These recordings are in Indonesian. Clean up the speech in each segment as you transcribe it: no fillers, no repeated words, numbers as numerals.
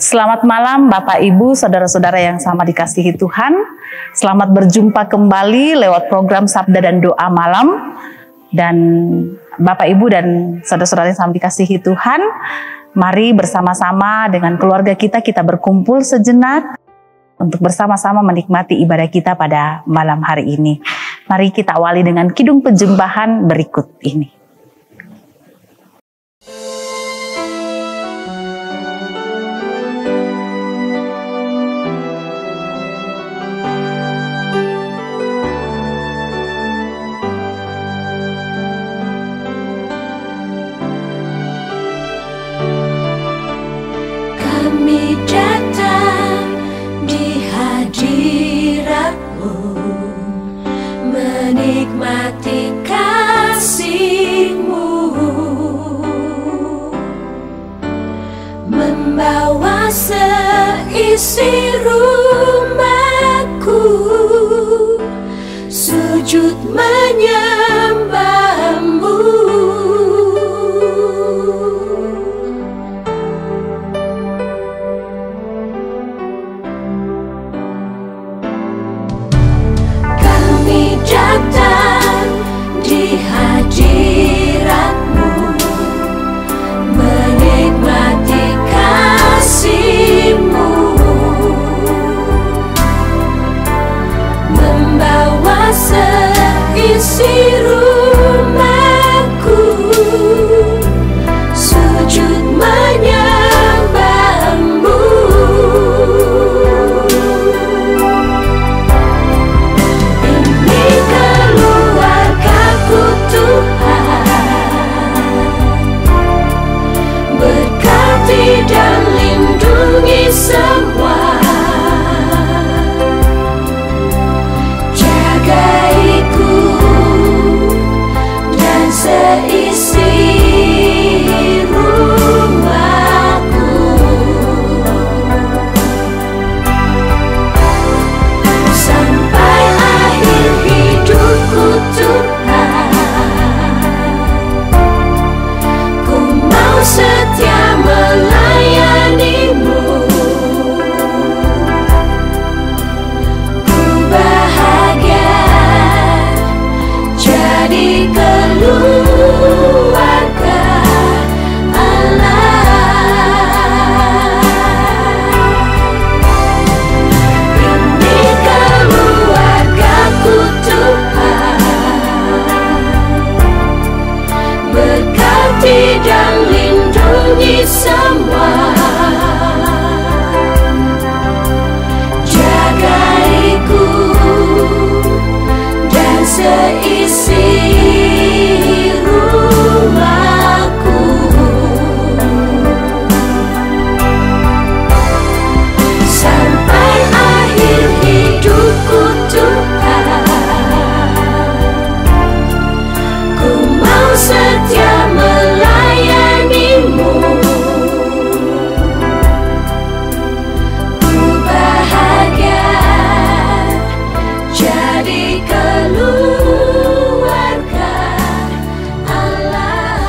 Selamat malam Bapak Ibu, saudara-saudara yang sama dikasihi Tuhan. Selamat berjumpa kembali lewat program Sabda dan Doa Malam. Dan Bapak Ibu dan saudara-saudara yang sama dikasihi Tuhan, mari bersama-sama dengan keluarga kita berkumpul sejenak untuk bersama-sama menikmati ibadah kita pada malam hari ini. Mari kita awali dengan kidung penjembahan berikut ini. Kami datang di hadirat-Mu, menikmati kasih-Mu, membawa seisi rumahku, sujud menyembah-Mu. Datang di hadirat-Mu, menikmati kasih-Mu, membawa seisi rumahku, sujud menyembah-Mu. Berkati dan lindungi semua, jagaiku dan seisi rumahku, sampai akhir hidupku Tuhan. Ku mau setia melayani-Mu, ku bahagia jadi keluarga Allah. Ini keluargaku Tuhan, berkati dan lindungi semua, jagaiku dan seisi rumahku, sampai akhir hidupku Tuhan. Ku mau setia melayani-Mu, ku bahagia jadi keluarga Allah.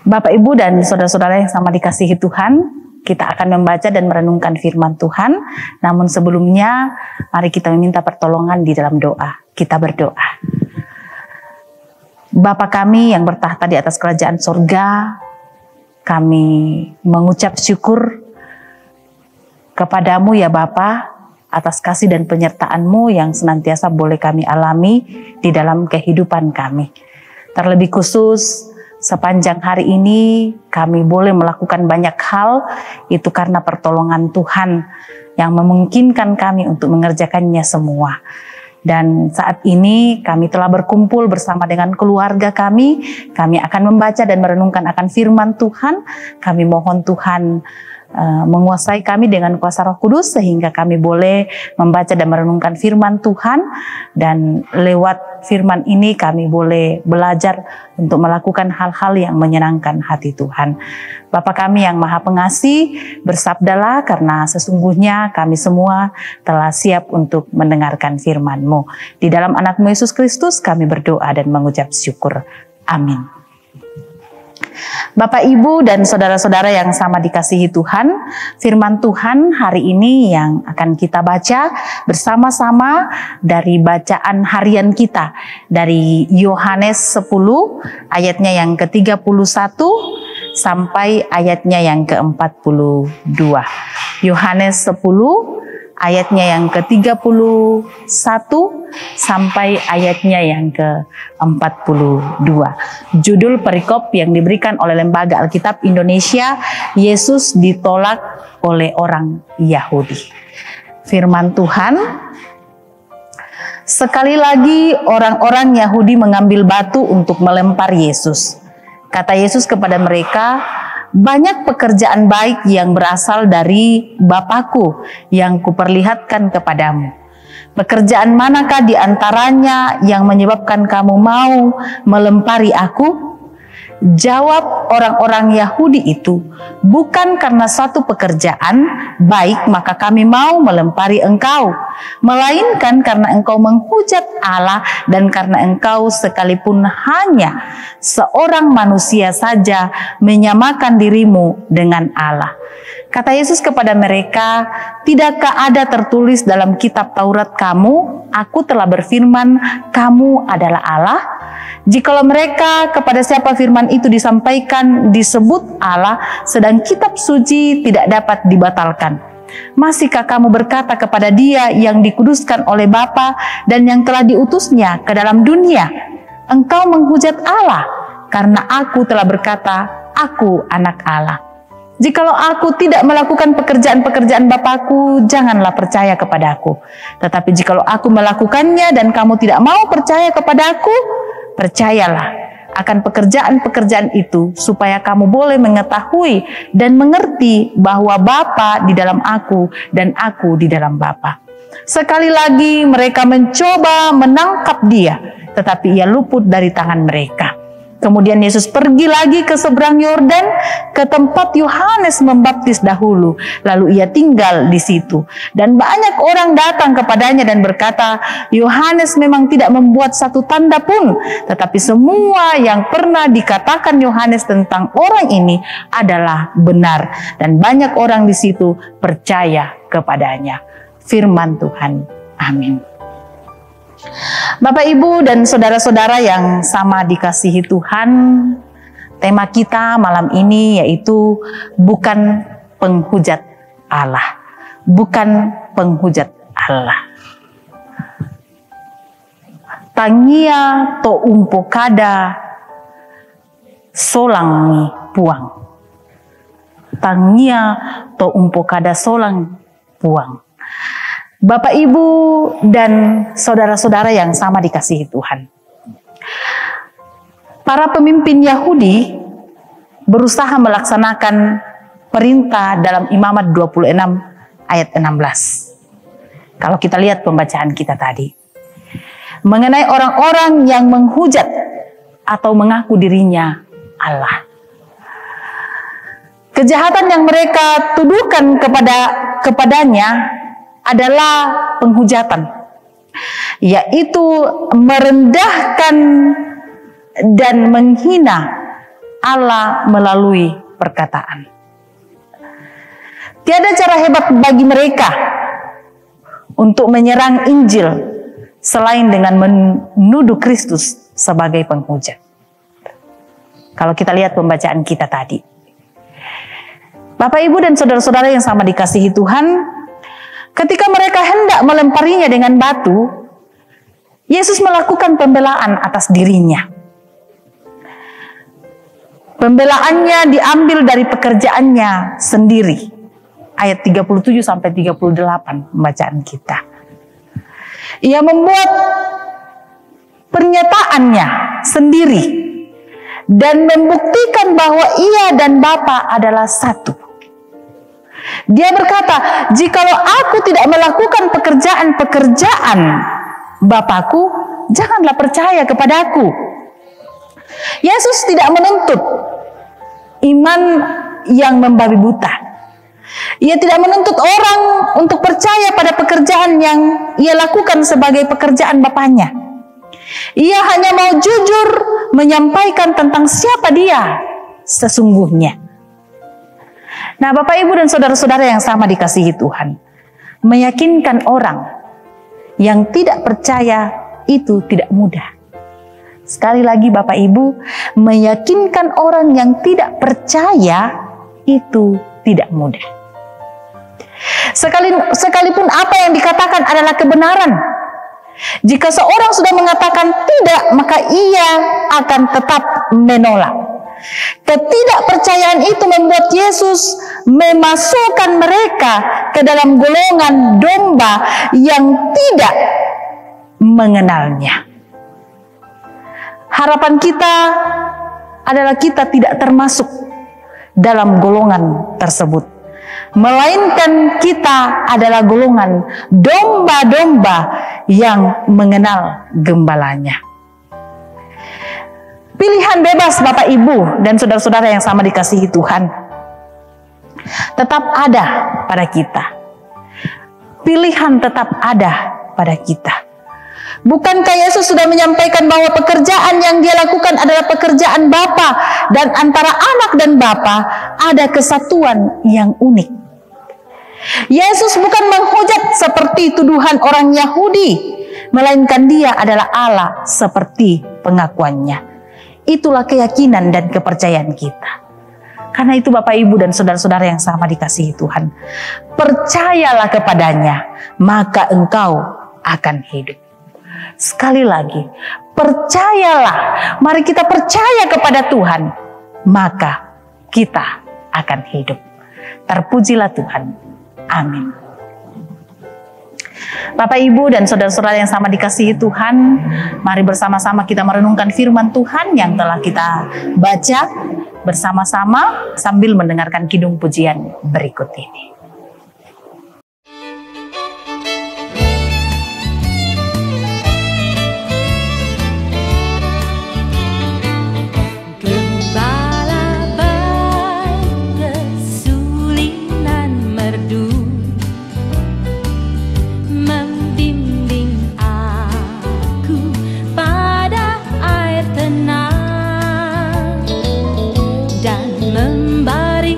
Bapak Ibu dan saudara-saudara yang sama dikasihi Tuhan, kita akan membaca dan merenungkan firman Tuhan. Namun sebelumnya, mari kita meminta pertolongan di dalam doa. Kita berdoa. Bapa kami yang bertahta di atas kerajaan sorga, kami mengucap syukur kepadamu ya Bapa, atas kasih dan penyertaan-Mu yang senantiasa boleh kami alami di dalam kehidupan kami. Terlebih khusus, sepanjang hari ini kami boleh melakukan banyak hal, itu karena pertolongan Tuhan yang memungkinkan kami untuk mengerjakannya semua. Dan saat ini kami telah berkumpul bersama dengan keluarga kami akan membaca dan merenungkan akan firman Tuhan. Kami mohon Tuhan menguasai kami dengan kuasa Roh Kudus sehingga kami boleh membaca dan merenungkan firman Tuhan, dan lewat firman ini kami boleh belajar untuk melakukan hal-hal yang menyenangkan hati Tuhan. Bapa kami yang Maha Pengasih, bersabdalah karena sesungguhnya kami semua telah siap untuk mendengarkan firman-Mu. Di dalam anak-Mu Yesus Kristus kami berdoa dan mengucap syukur. Amin. Bapak, Ibu, dan saudara-saudara yang sama dikasihi Tuhan, firman Tuhan hari ini yang akan kita baca bersama-sama dari bacaan harian kita dari Yohanes 10 ayatnya yang ke-31 sampai ayatnya yang ke-42. Yohanes 10 ayatnya yang ke-31 sampai ayatnya yang ke-42. Judul perikop yang diberikan oleh Lembaga Alkitab Indonesia, Yesus ditolak oleh orang Yahudi. Firman Tuhan, sekali lagi orang-orang Yahudi mengambil batu untuk melempar Yesus. Kata Yesus kepada mereka, banyak pekerjaan baik yang berasal dari Bapakku yang kuperlihatkan kepadamu. Pekerjaan manakah di antaranya yang menyebabkan kamu mau melempari aku? Jawab orang-orang Yahudi itu, bukan karena satu pekerjaan baik maka kami mau melempari engkau, melainkan karena engkau menghujat Allah dan karena engkau sekalipun hanya seorang manusia saja menyamakan dirimu dengan Allah. Kata Yesus kepada mereka, tidakkah ada tertulis dalam kitab Taurat kamu, aku telah berfirman, kamu adalah Allah? Jikalau mereka kepada siapa firman itu disampaikan disebut Allah, sedang kitab suci tidak dapat dibatalkan. Masihkah kamu berkata kepada Dia yang dikuduskan oleh Bapa dan yang telah diutusnya ke dalam dunia, engkau menghujat Allah, karena aku telah berkata, aku anak Allah. Jikalau aku tidak melakukan pekerjaan-pekerjaan Bapakku, janganlah percaya kepadaku. Tetapi jikalau aku melakukannya dan kamu tidak mau percaya kepadaku, percayalah akan pekerjaan-pekerjaan itu, supaya kamu boleh mengetahui dan mengerti bahwa Bapa di dalam aku dan aku di dalam Bapa. Sekali lagi mereka mencoba menangkap Dia, tetapi Ia luput dari tangan mereka. Kemudian Yesus pergi lagi ke seberang Yordan, ke tempat Yohanes membaptis dahulu. Lalu Ia tinggal di situ. Dan banyak orang datang kepadanya dan berkata, Yohanes memang tidak membuat satu tanda pun. Tetapi semua yang pernah dikatakan Yohanes tentang orang ini adalah benar. Dan banyak orang di situ percaya kepadanya. Firman Tuhan. Amin. Bapak, Ibu, dan saudara-saudara yang sama dikasihi Tuhan, tema kita malam ini yaitu bukan penghujat Allah. Bukan penghujat Allah. Tangia to umpokada solang puang. Tangia to umpokada solang puang. Bapak, Ibu, dan saudara-saudara yang sama dikasihi Tuhan. Para pemimpin Yahudi berusaha melaksanakan perintah dalam Imamat 26 ayat 16. Kalau kita lihat pembacaan kita tadi. Mengenai orang-orang yang menghujat atau mengaku dirinya Allah. Kejahatan yang mereka tuduhkan kepadanya adalah penghujatan, yaitu merendahkan dan menghina Allah melalui perkataan. Tiada cara hebat bagi mereka untuk menyerang Injil selain dengan menuduh Kristus sebagai penghujat. Kalau kita lihat pembacaan kita tadi, Bapak, Ibu, dan saudara-saudara yang sama dikasihi Tuhan, ketika mereka hendak melemparinya dengan batu, Yesus melakukan pembelaan atas dirinya. Pembelaannya diambil dari pekerjaannya sendiri. Ayat 37 sampai 38 pembacaan kita. Ia membuat pernyataannya sendiri dan membuktikan bahwa Ia dan Bapa adalah satu. Dia berkata, jikalau aku tidak melakukan pekerjaan-pekerjaan Bapakku, janganlah percaya kepadaku. Yesus tidak menuntut iman yang membabi buta. Ia tidak menuntut orang untuk percaya pada pekerjaan yang ia lakukan sebagai pekerjaan Bapaknya. Ia hanya mau jujur menyampaikan tentang siapa Dia sesungguhnya. Nah, Bapak, Ibu, dan saudara-saudara yang sama dikasihi Tuhan, meyakinkan orang yang tidak percaya itu tidak mudah. Sekali lagi Bapak Ibu, meyakinkan orang yang tidak percaya itu tidak mudah. Sekalipun apa yang dikatakan adalah kebenaran, jika seorang sudah mengatakan tidak, maka ia akan tetap menolak. Ketidakpercayaan itu membuat Yesus memasukkan mereka ke dalam golongan domba yang tidak mengenalnya. Harapan kita adalah kita tidak termasuk dalam golongan tersebut, melainkan kita adalah golongan domba-domba yang mengenal gembalanya. Pilihan bebas Bapak, Ibu, dan saudara-saudara yang sama dikasihi Tuhan tetap ada pada kita. Pilihan tetap ada pada kita. Bukankah Yesus sudah menyampaikan bahwa pekerjaan yang dia lakukan adalah pekerjaan Bapa, dan antara anak dan Bapa ada kesatuan yang unik. Yesus bukan menghujat seperti tuduhan orang Yahudi, melainkan dia adalah Allah seperti pengakuannya. Itulah keyakinan dan kepercayaan kita. Karena itu Bapak, Ibu, dan saudara-saudara yang sama dikasihi Tuhan, percayalah kepadanya, maka engkau akan hidup. Sekali lagi, percayalah. Mari kita percaya kepada Tuhan, maka kita akan hidup. Terpujilah Tuhan. Amin. Bapak, Ibu, dan saudara-saudara yang sama dikasihi Tuhan, mari bersama-sama kita merenungkan firman Tuhan yang telah kita baca bersama-sama sambil mendengarkan kidung pujian berikut ini. dan membaringkan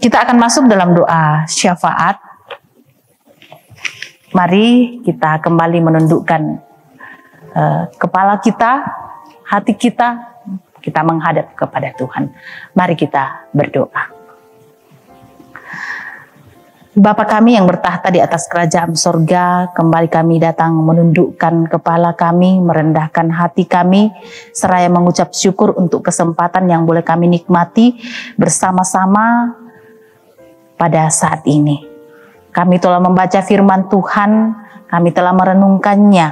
Kita akan masuk dalam doa syafaat. Mari kita kembali menundukkan kepala kita, hati kita menghadap kepada Tuhan. Mari kita berdoa. Bapa kami yang bertahta di atas kerajaan sorga, kembali kami datang menundukkan kepala kami, merendahkan hati kami, seraya mengucap syukur untuk kesempatan yang boleh kami nikmati bersama-sama pada saat ini. Kami telah membaca firman Tuhan, kami telah merenungkannya,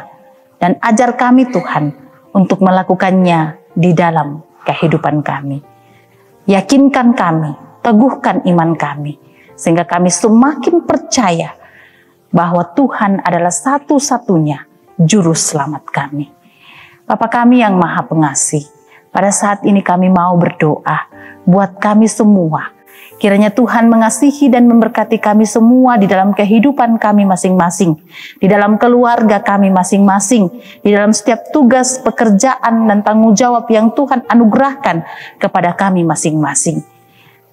dan ajar kami Tuhan untuk melakukannya di dalam kehidupan kami. Yakinkan kami, teguhkan iman kami, sehingga kami semakin percaya bahwa Tuhan adalah satu-satunya juru selamat kami. Bapa kami yang Maha Pengasih, pada saat ini kami mau berdoa buat kami semua. Kiranya Tuhan mengasihi dan memberkati kami semua di dalam kehidupan kami masing-masing, di dalam keluarga kami masing-masing, di dalam setiap tugas, pekerjaan, dan tanggung jawab yang Tuhan anugerahkan kepada kami masing-masing.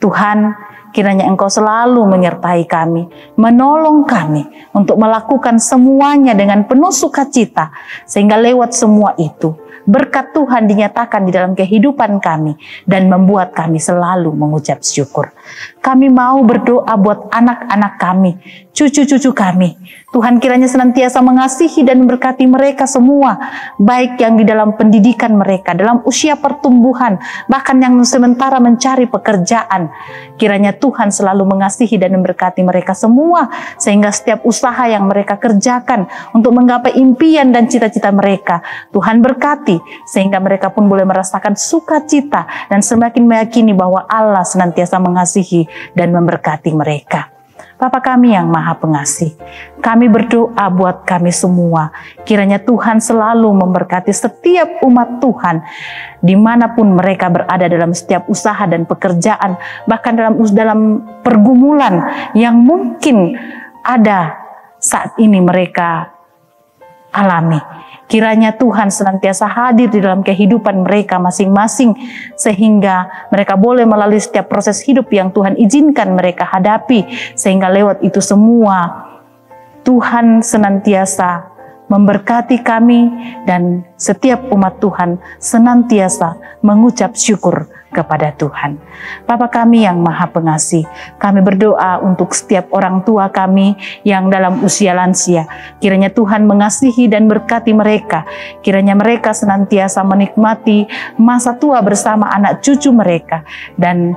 Tuhan, kiranya Engkau selalu menyertai kami, menolong kami untuk melakukan semuanya dengan penuh sukacita, sehingga lewat semua itu, berkat Tuhan dinyatakan di dalam kehidupan kami dan membuat kami selalu mengucap syukur. Kami mau berdoa buat anak-anak kami, cucu-cucu kami. Tuhan kiranya senantiasa mengasihi dan memberkati mereka semua, baik yang di dalam pendidikan mereka, dalam usia pertumbuhan, bahkan yang sementara mencari pekerjaan. Kiranya Tuhan selalu mengasihi dan memberkati mereka semua, sehingga setiap usaha yang mereka kerjakan untuk menggapai impian dan cita-cita mereka, Tuhan berkati, sehingga mereka pun boleh merasakan sukacita dan semakin meyakini bahwa Allah senantiasa mengasihi dan memberkati mereka. Bapa kami yang Maha Pengasih, kami berdoa buat kami semua, kiranya Tuhan selalu memberkati setiap umat Tuhan, dimanapun mereka berada dalam setiap usaha dan pekerjaan, bahkan dalam pergumulan yang mungkin ada saat ini mereka alami. Kiranya Tuhan senantiasa hadir di dalam kehidupan mereka masing-masing, sehingga mereka boleh melalui setiap proses hidup yang Tuhan izinkan mereka hadapi, sehingga lewat itu semua Tuhan senantiasa memberkati kami dan setiap umat Tuhan senantiasa mengucap syukur kepada Tuhan. Bapa kami yang Maha Pengasih, kami berdoa untuk setiap orang tua kami yang dalam usia lansia. Kiranya Tuhan mengasihi dan berkati mereka. Kiranya mereka senantiasa menikmati masa tua bersama anak cucu mereka. Dan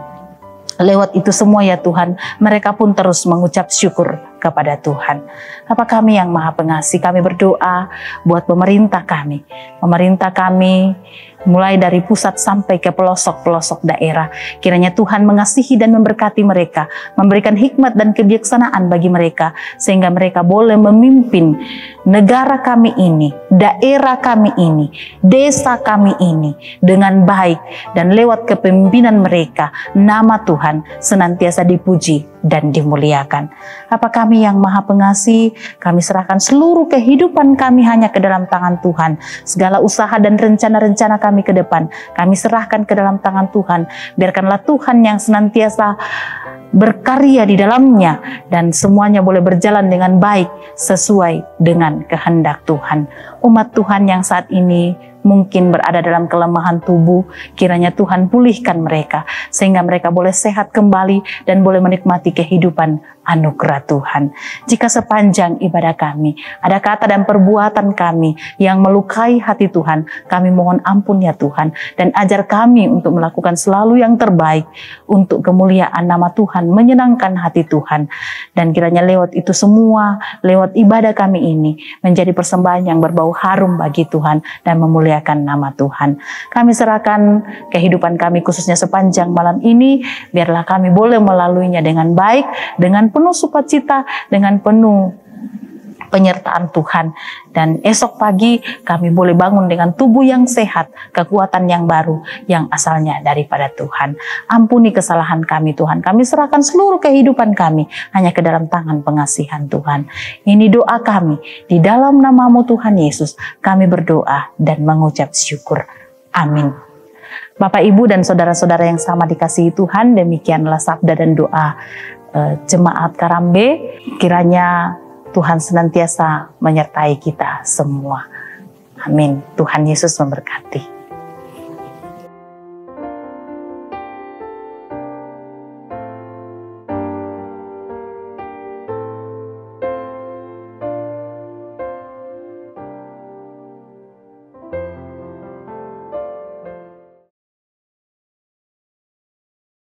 lewat itu semua ya Tuhan, mereka pun terus mengucap syukur kepada Tuhan. Bapa kami yang Maha Pengasih, kami berdoa buat pemerintah kami mulai dari pusat sampai ke pelosok-pelosok daerah. Kiranya Tuhan mengasihi dan memberkati mereka, memberikan hikmat dan kebijaksanaan bagi mereka, sehingga mereka boleh memimpin negara kami ini, daerah kami ini, desa kami ini dengan baik, dan lewat kepemimpinan mereka, nama Tuhan senantiasa dipuji dan dimuliakan. Bapa kami yang Maha Pengasih, kami serahkan seluruh kehidupan kami hanya ke dalam tangan Tuhan. Segala usaha dan rencana-rencana kami ke depan, kami serahkan ke dalam tangan Tuhan. Biarkanlah Tuhan yang senantiasa berkarya di dalamnya, dan semuanya boleh berjalan dengan baik sesuai dengan kehendak Tuhan. Umat Tuhan yang saat ini mungkin berada dalam kelemahan tubuh, kiranya Tuhan pulihkan mereka, sehingga mereka boleh sehat kembali dan boleh menikmati kehidupan anugerah Tuhan. Jika sepanjang ibadah kami ada kata dan perbuatan kami yang melukai hati Tuhan, kami mohon ampun ya Tuhan, dan ajar kami untuk melakukan selalu yang terbaik untuk kemuliaan nama Tuhan, menyenangkan hati Tuhan. Dan kiranya lewat itu semua, lewat ibadah kami ini, menjadi persembahan yang berbau harum bagi Tuhan dan memuliakan nama Tuhan. Kami serahkan kehidupan kami khususnya sepanjang malam ini, biarlah kami boleh melaluinya dengan baik, dengan penuh sukacita, dengan penuh penyertaan Tuhan. Dan esok pagi kami boleh bangun dengan tubuh yang sehat, kekuatan yang baru yang asalnya daripada Tuhan. Ampuni kesalahan kami Tuhan. Kami serahkan seluruh kehidupan kami hanya ke dalam tangan pengasihan Tuhan. Ini doa kami. Di dalam nama-Mu Tuhan Yesus kami berdoa dan mengucap syukur. Amin. Bapak, Ibu, dan saudara-saudara yang sama dikasihi Tuhan, demikianlah sabda dan doa Jemaat Karambe. Kiranya Tuhan senantiasa menyertai kita semua. Amin. Tuhan Yesus memberkati.